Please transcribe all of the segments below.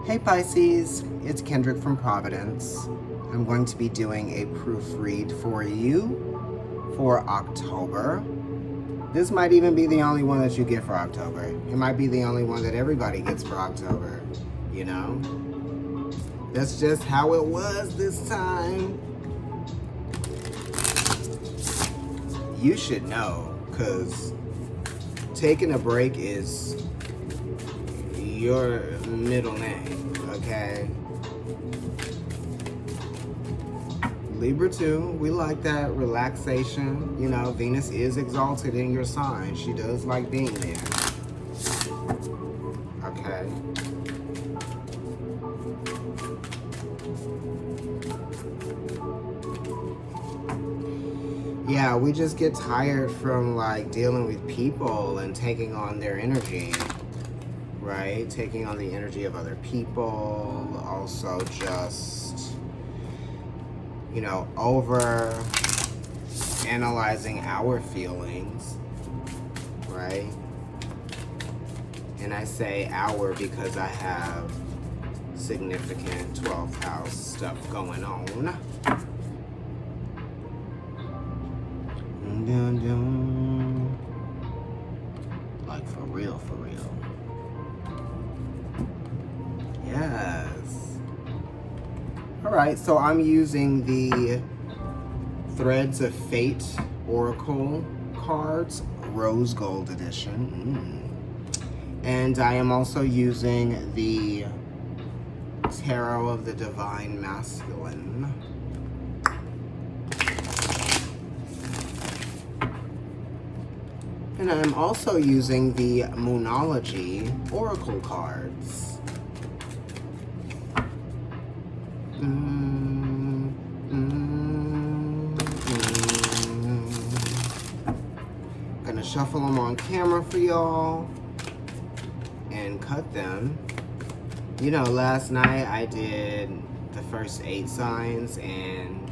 Hey Pisces, it's Kendrick from Providence. I'm going to be doing a proofread for you for October. This might even be the only one that you get for October. It might be the only one that everybody gets for October, you know? That's just how it was this time. You should know, because taking a break is your middle name, okay? Libra too, we like that relaxation. You know, Venus is exalted in your sign. She does like being there. Okay. Yeah, we just get tired from like dealing with people and taking on their energy. Right? Taking on the energy of other people, also just, you know, over analyzing our feelings, right? And I say our because I have significant 12th house stuff going on. Like for real, for real. Yes. All right, so I'm using the Threads of Fate Oracle cards, Rose Gold Edition. And I am also using the Tarot of the Divine Masculine. And I'm also using the Moonology Oracle cards. Gonna shuffle them on camera for y'all and cut them. You know, last night I did the first 8 signs, and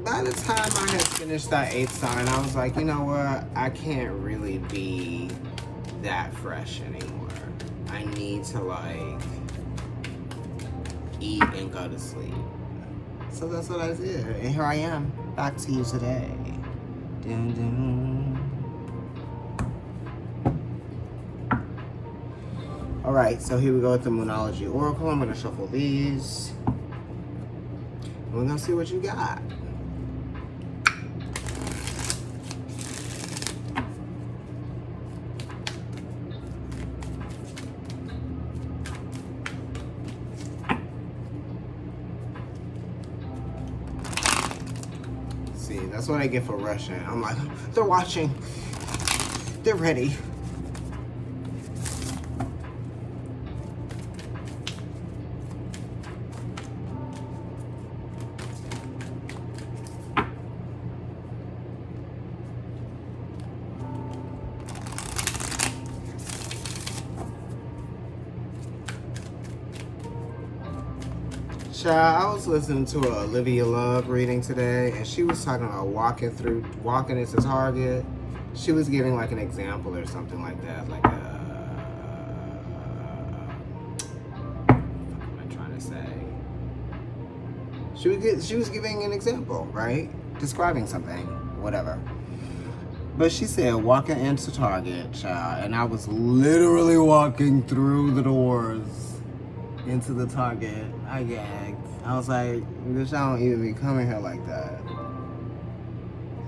by the time I had finished that 8th sign, I was like, you know what? I can't really be that fresh anymore. I need to like eat and go to sleep. So that's what I did. And here I am, back to you today. Dun, dun. All right, so here we go with the Moonology Oracle. I'm gonna shuffle these. And we're gonna see what you got. See, that's what I get for rushing. I'm like, they're watching. They're ready. Child, I was listening to a Olivia Love reading today, and she was talking about walking into Target. She was giving like an example or something like that, like what am I trying to say? She was giving an example, right? Describing something, whatever. But she said walking into Target, child, and I was literally walking through the doors into the Target. I gagged. I was like, bitch, I don't even be coming here like that.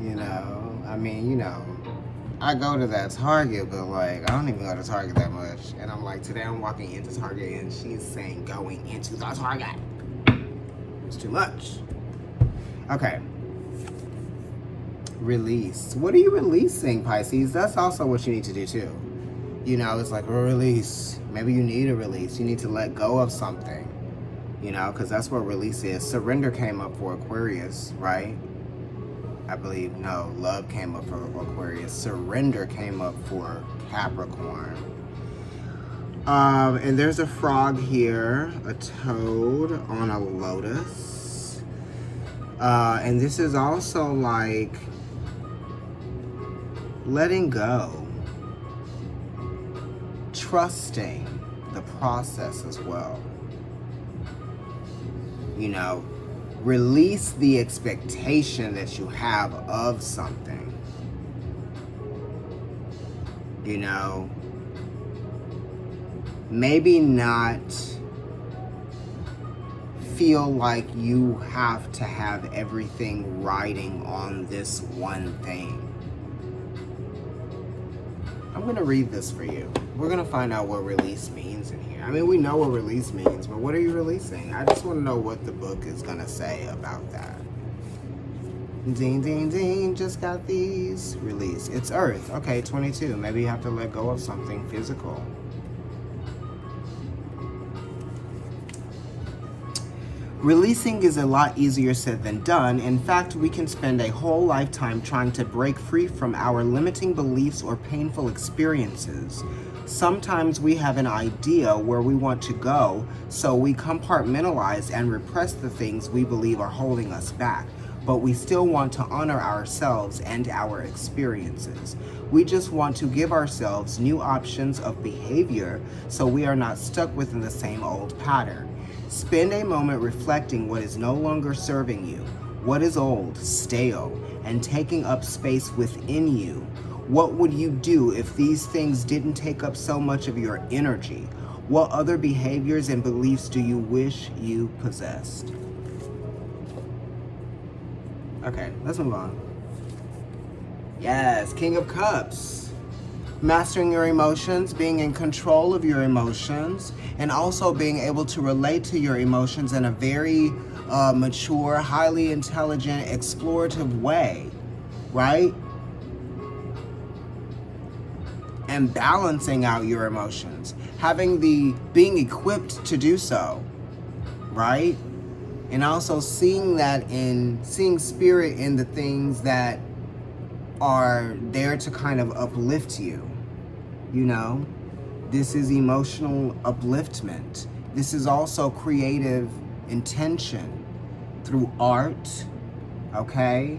You know? I mean, you know, I go to that Target, but like, I don't even go to Target that much. And I'm like, today I'm walking into Target and she's saying going into the Target. It's too much. Okay. Release. What are you releasing, Pisces? That's also what you need to do too. You know, it's like a release. Maybe you need a release. You need to let go of something. You know, because that's what release is. Surrender came up for Aquarius, right? I believe, no, love came up for Aquarius. Surrender came up for Capricorn. And there's a frog here, a toad on a lotus. And this is also like letting go, trusting, the process as well. You know, release the expectation that you have of something. You know, maybe not feel like you have to have everything riding on this one thing. I'm going to read this for you. We're going to find out what release means in here. I mean, we know what release means, but what are you releasing? I just want to know what the book is going to say about that. Ding, ding, ding, just got these. Release. It's Earth. Okay, 22. Maybe you have to let go of something physical. Releasing is a lot easier said than done. In fact, we can spend a whole lifetime trying to break free from our limiting beliefs or painful experiences. Sometimes we have an idea where we want to go, so we compartmentalize and repress the things we believe are holding us back. But we still want to honor ourselves and our experiences. We just want to give ourselves new options of behavior so we are not stuck within the same old pattern. Spend a moment reflecting what is no longer serving you, what is old, stale, and taking up space within you. What would you do if these things didn't take up so much of your energy? What other behaviors and beliefs do you wish you possessed? Okay, let's move on. Yes, King of Cups. Mastering your emotions, being in control of your emotions, and also being able to relate to your emotions in a very mature, highly intelligent, explorative way, right? And balancing out your emotions, being equipped to do so, right? And also seeing spirit in the things that are there to kind of uplift you. You know, this is emotional upliftment. This is also creative intention through art, okay?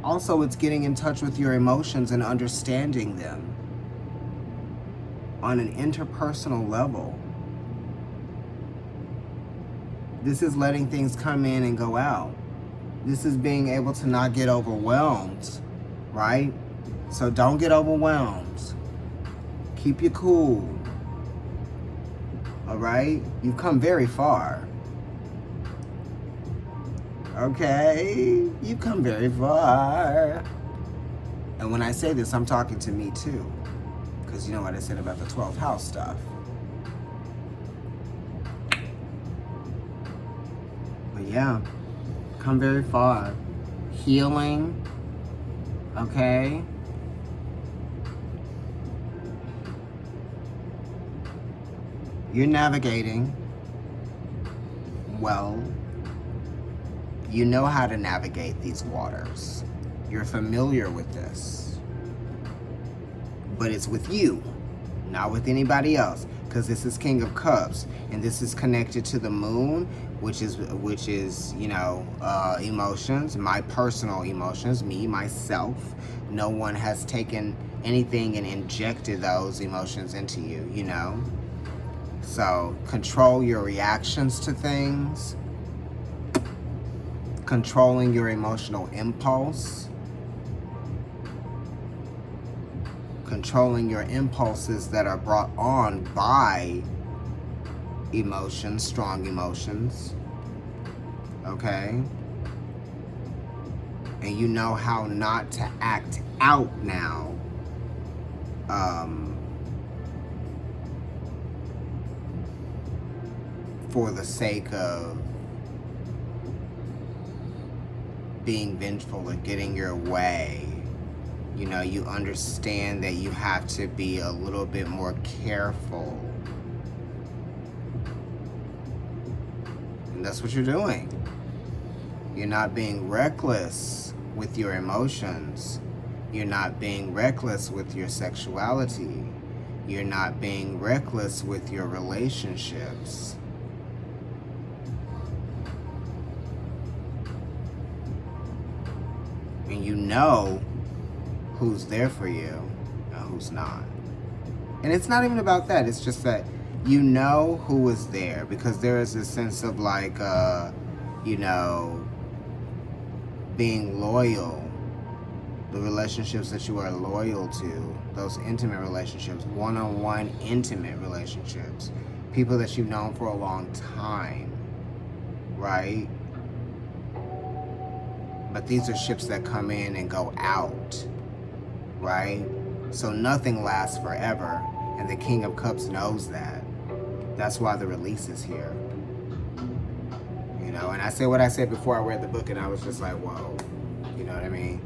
Also, it's getting in touch with your emotions and understanding them on an interpersonal level. This is letting things come in and go out. This is being able to not get overwhelmed, right? So don't get overwhelmed. Keep your cool. All right? You've come very far. Okay? You've come very far. And when I say this, I'm talking to me too. Because you know what I said about the 12th house stuff. But yeah, come very far. Healing. Okay? You're navigating well. You know how to navigate these waters. You're familiar with this. But it's with you, not with anybody else. Because this is King of Cups, and this is connected to the moon, which is you know, emotions, my personal emotions, me, myself. No one has taken anything and injected those emotions into you, you know. So control your reactions to things, controlling your emotional impulse, controlling your impulses that are brought on by emotions, strong emotions, okay? And you know how not to act out now, for the sake of being vengeful or getting your way. You know, you understand that you have to be a little bit more careful. And that's what you're doing. You're not being reckless with your emotions. You're not being reckless with your sexuality. You're not being reckless with your relationships. And you know who's there for you, and who's not. And it's not even about that. It's just that you know who is there, because there is a sense of like, you know, being loyal. The relationships that you are loyal to, those intimate relationships, one-on-one intimate relationships, people that you've known for a long time, right? But these are ships that come in and go out, right? So nothing lasts forever, and the King of Cups knows that. That's why the release is here. You know, and I said what I said before I read the book, and I was just like, whoa. You know what I mean?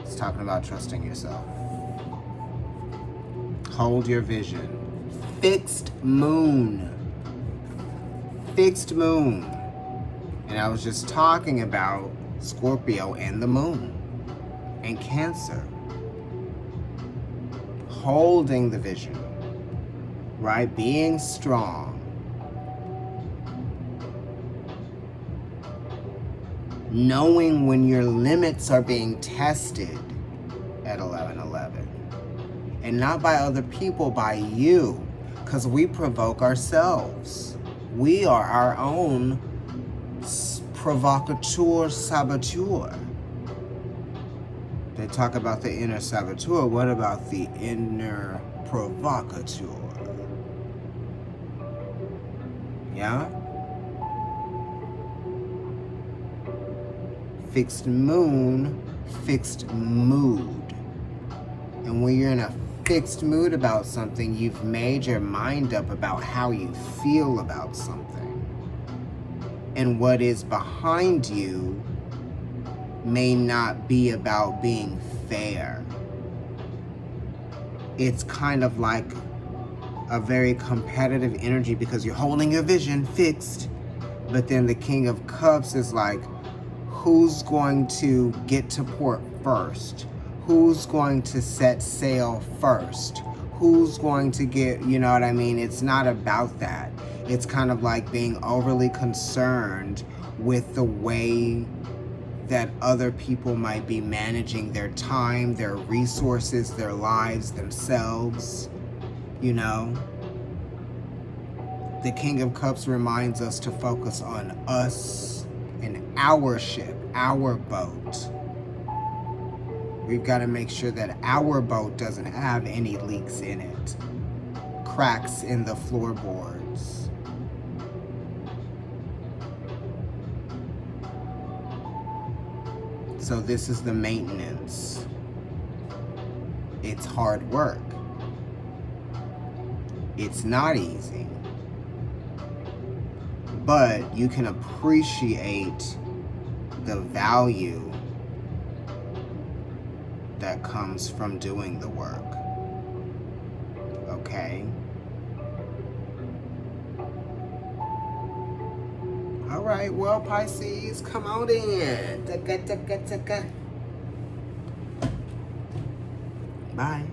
It's talking about trusting yourself. Hold your vision. Fixed moon. Fixed moon. And I was just talking about Scorpio and the moon and Cancer. Holding the vision, right? Being strong. Knowing when your limits are being tested at 11/11. And not by other people, by you. Because we provoke ourselves. We are our own provocateur saboteur. They talk about the inner saboteur. What about the inner provocateur? Yeah? Fixed moon, fixed mood. And when you're in a fixed mood about something, you've made your mind up about how you feel about something. And what is behind you may not be about being fair. It's kind of like a very competitive energy because you're holding your vision fixed, but then the King of Cups is like, who's going to get to port first? Who's going to set sail first? Who's going to get, you know what I mean? It's not about that. It's kind of like being overly concerned with the way that other people might be managing their time, their resources, their lives, themselves, you know? The King of Cups reminds us to focus on us and our ship, our boat. We've got to make sure that our boat doesn't have any leaks in it, cracks in the floorboards. So this is the maintenance. It's hard work. It's not easy. But you can appreciate the value that comes from doing the work. Okay? All right, well, Pisces, come on in. Bye.